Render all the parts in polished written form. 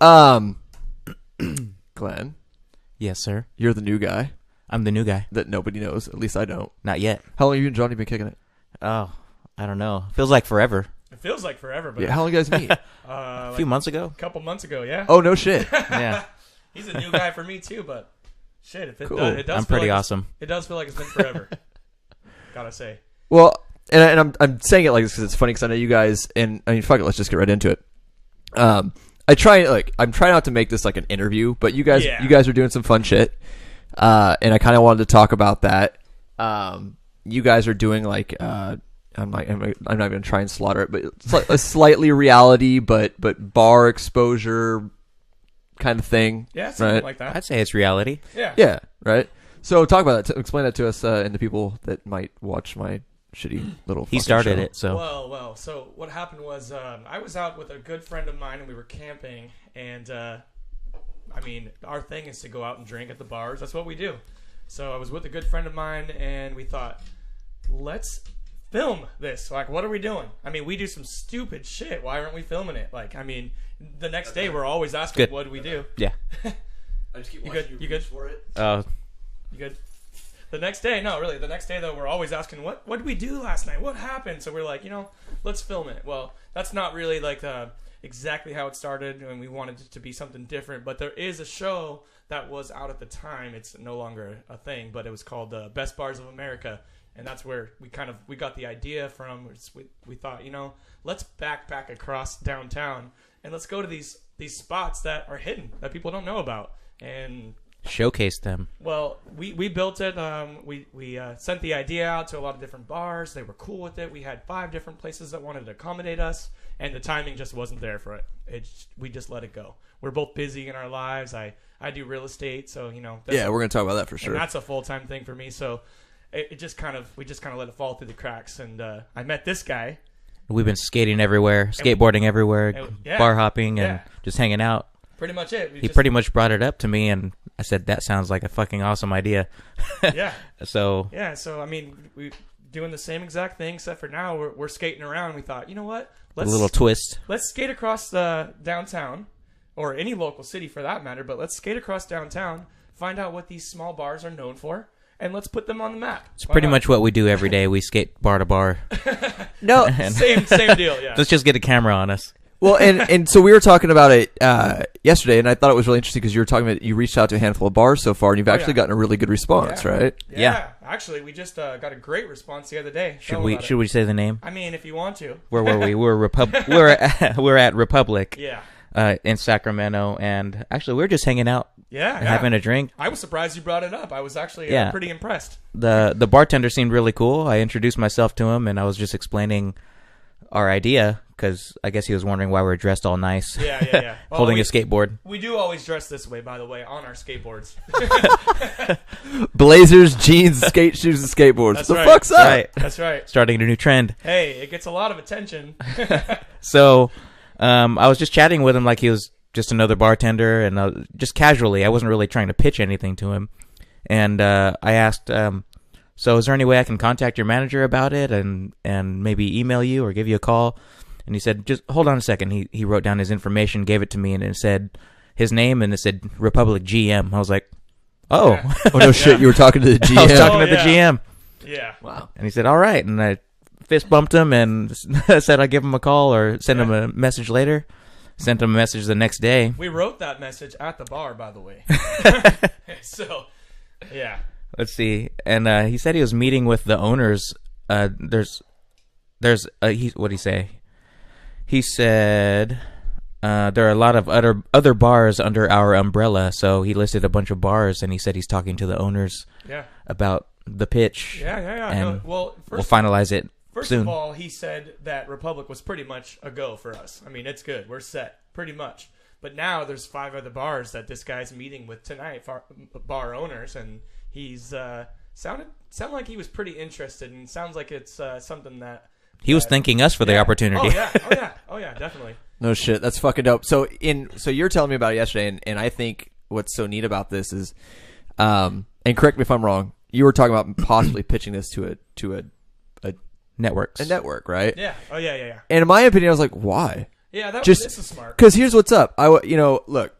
Glenn, Yes, sir. you're the new guy I'm the new guy. that nobody knows. At least I don't. Not yet. How long have you and Johnny been kicking it? Oh, I don't know. Feels like forever. It feels like forever, but Yeah, how long you guys meet? A few months ago. a couple months ago, yeah. Oh, no shit. Yeah. He's a new guy for me too, but shit, if it, Cool. does, it does I'm feel pretty like awesome. It does feel like it's been forever. Gotta say. Well, and I'm saying it like this because it's funny because I know you guys, and I mean, fuck it, let's just get right into it. I'm trying not to make this like an interview, but you guys are doing some fun shit, and I kind of wanted to talk about that. You guys are doing like I'm not going to try and slaughter it, but it's like a slightly reality, but bar exposure kind of thing. Yeah, something right? like that. I'd say it's reality. Yeah. Yeah, right. So talk about that. Explain that to us and the people that might watch my shitty little. He started show. it, so Well. So what happened was I was out with a good friend of mine, and we were camping. And I mean, our thing is to go out and drink at the bars. That's what we do. So I was with a good friend of mine, and we thought, let's film this. Like, what are we doing? I mean, we do some stupid shit. Why aren't we filming it? Like, I mean, the next day we're always asking, Good. what do we do? yeah. I just keep You good? You good? for it. You good? The next day, no, really. The next day, though, we're always asking, what did we do last night? What happened? So we're like, let's film it. Well, that's not really like exactly how it started, and we wanted it to be something different. But there is a show that was out at the time. It's no longer a thing, but it was called Best Bars of America, and that's where we got the idea from. We thought, let's backpack across downtown and let's go to these spots that are hidden that people don't know about and Showcase them. Well, we built it. We sent the idea out to a lot of different bars. They were cool with it. We had 5 different places that wanted to accommodate us, and the timing just wasn't there for it. We just let it go. We're both busy in our lives. I do real estate, so Yeah, we're gonna talk about that for sure. and that's a full-time thing for me. So we just kind of let it fall through the cracks. And I met this guy. We've been skating everywhere, skateboarding everywhere, yeah, bar hopping, and yeah. just hanging out. Pretty much it. He pretty much brought it up to me, and I said, that sounds like a fucking awesome idea. Yeah. So Yeah, so I mean, we doing the same exact thing, except for now we're skating around. We thought, you know what? a little twist. Let's skate across the downtown, or any local city for that matter. But let's skate across downtown, find out what these small bars are known for, and let's put them on the map. It's pretty much what we do every day. We skate bar to bar. No, And same deal. Yeah. let's just get a camera on us. well, and so we were talking about it yesterday, and I thought it was really interesting because you were talking about you reached out to a handful of bars so far, and you've actually gotten a really good response, right? Yeah. Actually, we just got a great response the other day. Should we say the name? I mean, if you want to. Where were we? We're at Republic. Yeah. In Sacramento, and actually we were just hanging out, Yeah. having a drink. I was surprised you brought it up. I was actually Yeah. pretty impressed. The bartender seemed really cool. I introduced myself to him, and I was just explaining our idea because I guess he was wondering why we were dressed all nice. Yeah. Well, Holding a skateboard. We do always dress this way, by the way, on our skateboards. Blazers, jeans, skate shoes, and skateboards. That's the right. fuck's up? Right. That's right. Starting a new trend. Hey, it gets a lot of attention. So I was just chatting with him like he was just another bartender, and just casually. I wasn't really trying to pitch anything to him. And I asked, so is there any way I can contact your manager about it and maybe email you or give you a call? And he said, just hold on a second. He wrote down his information, gave it to me, and it said his name, and it said Republic GM. I was like, oh. Yeah. Oh no, shit! You were talking to the GM. I was talking to the yeah. GM. Yeah. Wow. And he said, all right. And I fist bumped him and said I'd give him a call or send him a message later. Sent him a message the next day. We wrote that message at the bar, by the way. So, yeah. Let's see. And he said he was meeting with the owners. What'd he say? He said there are a lot of other bars under our umbrella. So he listed a bunch of bars, and he said he's talking to the owners about the pitch. Yeah. And Well, we'll finalize it First soon. of all, he said that Republic was pretty much a go for us. I mean, it's good. We're set, pretty much. But now there's 5 other bars that this guy's meeting with tonight, bar owners, and he's sounded like he was pretty interested, and sounds like it's something that He was thanking us for the opportunity. Oh yeah, definitely. No shit, that's fucking dope. So you're telling me about it yesterday, and I think what's so neat about this is, and correct me if I'm wrong, you were talking about possibly pitching this to a Networks. network, right? Yeah. Oh yeah. And in my opinion, I was like, why? Yeah, this is smart. Because here's what's up. Look,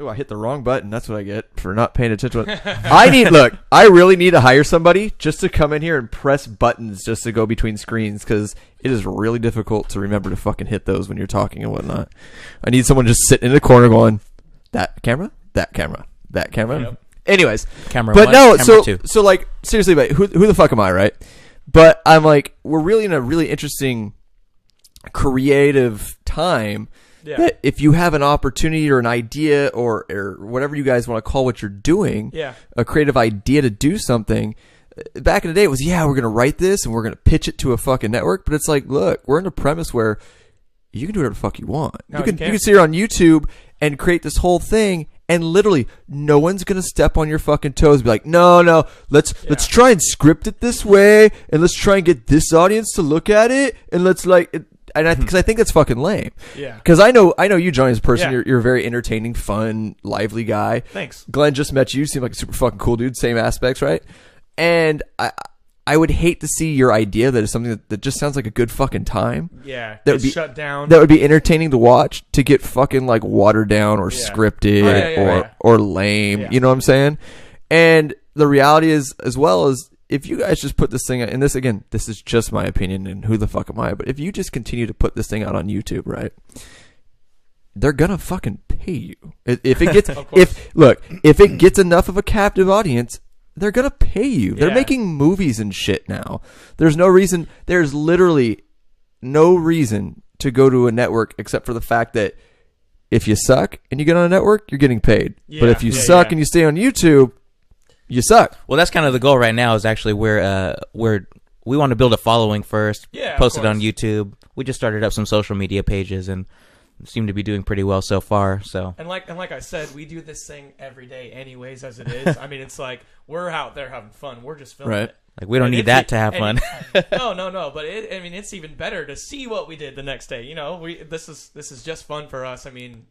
I hit the wrong button. That's what I get for not paying attention. I really need to hire somebody just to come in here and press buttons just to go between screens, because it is really difficult to remember to fucking hit those when you're talking and whatnot. I need someone just sitting in the corner going, that camera, that camera, that camera. Yep. Anyways, camera but one, no, camera two. So like seriously, but who the fuck am I, right? But I'm like, we're really in a really interesting creative time. Yeah. That if you have an opportunity or an idea or whatever you guys want to call what you're doing, a creative idea to do something. Back in the day, it was, we're going to write this and we're going to pitch it to a fucking network. But it's like, look, we're in a premise where you can do whatever the fuck you want. No, you can sit here on YouTube and create this whole thing, and literally no one's going to step on your fucking toes and be like, no, let's try and script it this way, and let's try and get this audience to look at it, and let's because I think that's fucking lame. Yeah. Because I know you, Johnny, as a person. Yeah. You're a very entertaining, fun, lively guy. Thanks. Glenn just met you. Seem like a super fucking cool dude. Same aspects, right? And I would hate to see your idea that is something that just sounds like a good fucking time. Yeah. That would be shut down. That would be entertaining to watch, to get fucking like watered down or scripted or lame. Yeah. You know what I'm saying? And the reality is, as well, as if you guys just put this thing out, and this is just my opinion, and who the fuck am I? But if you just continue to put this thing out on YouTube, right? They're gonna fucking pay you. If it gets if it gets enough of a captive audience, they're gonna pay you. They're making movies and shit now. There's literally no reason to go to a network except for the fact that if you suck and you get on a network, you're getting paid. Yeah, but if you suck and you stay on YouTube, you suck. Well, that's kind of the goal right now. Is actually we want to build a following first. Yeah, post it on YouTube. We just started up some social media pages and seem to be doing pretty well so far. So and like I said, we do this thing every day, anyways. As it is, I mean, it's like we're out there having fun. We're just filming it. Like we don't need that to have fun. No. But it's even better to see what we did the next day. You know, this is just fun for us. I mean,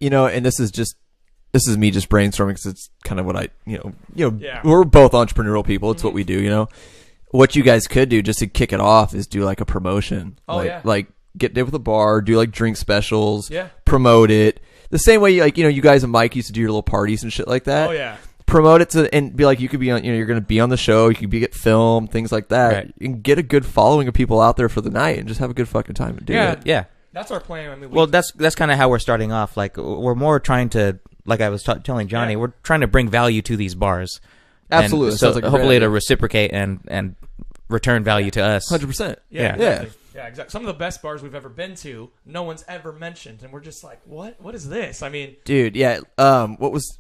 and this is me just brainstorming because it's kind of what we're both entrepreneurial people. It's what we do. What you guys could do just to kick it off is do like a promotion. Like get there with a bar, do like drink specials, promote it the same way you guys and Mike used to do your little parties and shit like that. Oh yeah. Promote it and be like, you could be on, you're going to be on the show, you could get filmed, things like that. Right. And get a good following of people out there for the night and just have a good fucking time and do it. Yeah. That's our plan. I mean, that's kind of how we're starting off. Like we're more trying to, like I was telling Johnny, we're trying to bring value to these bars. Absolutely. And so hopefully to reciprocate and return value to us. 100%. Yeah. Exactly. Yeah, exactly. Some of the best bars we've ever been to, no one's ever mentioned, and we're just like, what is this? I mean, dude, yeah. What was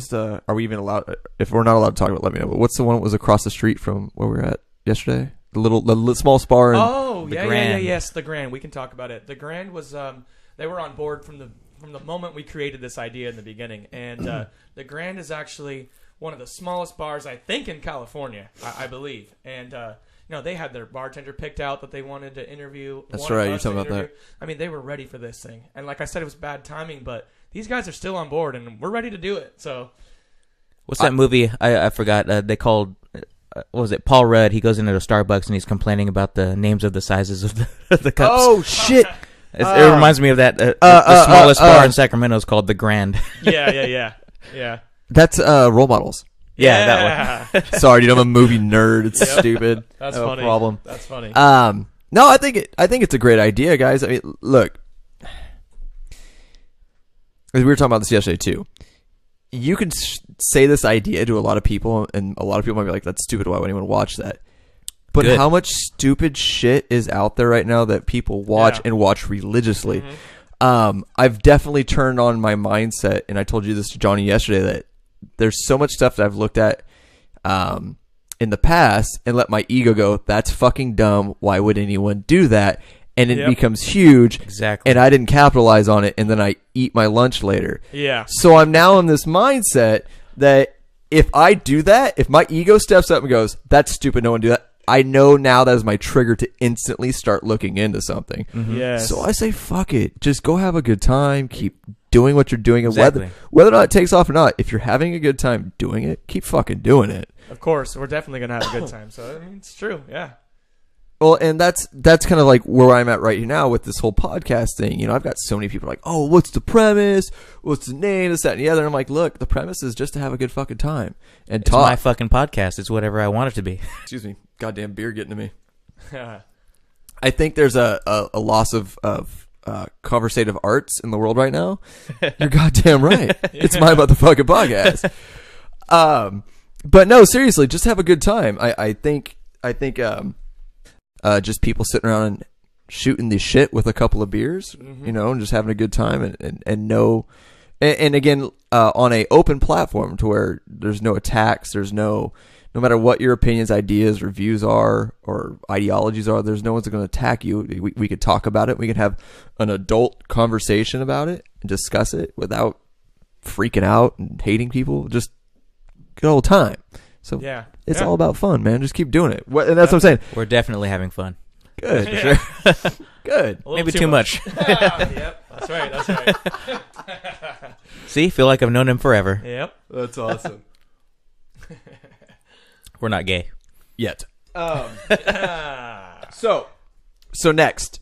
the? Are we even allowed? If we're not allowed to talk about, let me know. But what's the one that was across the street from where we were at yesterday? The small spar. Yes, the Grand. We can talk about it. The Grand was they were on board from the moment we created this idea in the beginning, and the Grand is actually one of the smallest bars I think in California, I believe, and. They had their bartender picked out that they wanted to interview. That's right. You're talking about that. I mean, they were ready for this thing. And like I said, it was bad timing, but these guys are still on board, and we're ready to do it. So, what's that movie? I forgot. They called, what was it? Paul Rudd. He goes into a Starbucks, and he's complaining about the names of the sizes of the cups. Oh, shit. It reminds me of that. The smallest bar in Sacramento is called The Grand. Yeah. That's Role Models. Yeah, that one. Sorry, dude, I'm a movie nerd. It's stupid. That's funny. Problem. That's funny. No, I think it's a great idea, guys. I mean, look, we were talking about this yesterday too. You can say this idea to a lot of people, and a lot of people might be like, "That's stupid. Why would anyone watch that?" But how much stupid shit is out there right now that people watch and watch religiously? Mm-hmm. I've definitely turned on my mindset, and I told you this to Johnny yesterday that. There's so much stuff that I've looked at in the past and let my ego go, that's fucking dumb. Why would anyone do that? And it becomes huge. Exactly. And I didn't capitalize on it, and then I eat my lunch later. Yeah. So I'm now in this mindset that if I do that, if my ego steps up and goes, that's stupid, no one do that, I know now that is my trigger to instantly start looking into something. Mm-hmm. Yes. So I say, fuck it. Just go have a good time. Keep doing what you're doing. And whether or not it takes off or not, if you're having a good time doing it, keep fucking doing it. Of course. We're definitely going to have a good time. So, I mean, it's true. Yeah. Well, and that's kind of like where I'm at right now with this whole podcast thing. You know, I've got so many people like, oh, what's the premise? What's the name? This, that, and the other. And I'm like, look, the premise is just to have a good fucking time and It's talk. my fucking podcast. It's whatever I want it to be. Excuse me, goddamn beer getting to me. I think there's a loss of conversative arts in the world right now. You're goddamn right. It's my motherfucking podcast. But no, seriously, just have a good time. I think just people sitting around and shooting the shit with a couple of beers, you know, and just having a good time and again, on a open platform to where there's no attacks, there's no matter what your opinions, ideas, reviews are, or ideologies are, there's no one's going to attack you. We could talk about it. We could have an adult conversation about it and discuss it without freaking out and hating people. Just good old time. So it's all about fun, man. Just keep doing it. And that's what I'm saying. We're definitely having fun. Good. Sure. Good. Maybe too much. Yep. That's right. See, feel like I've known him forever. Yep. That's awesome. We're not gay yet. So next,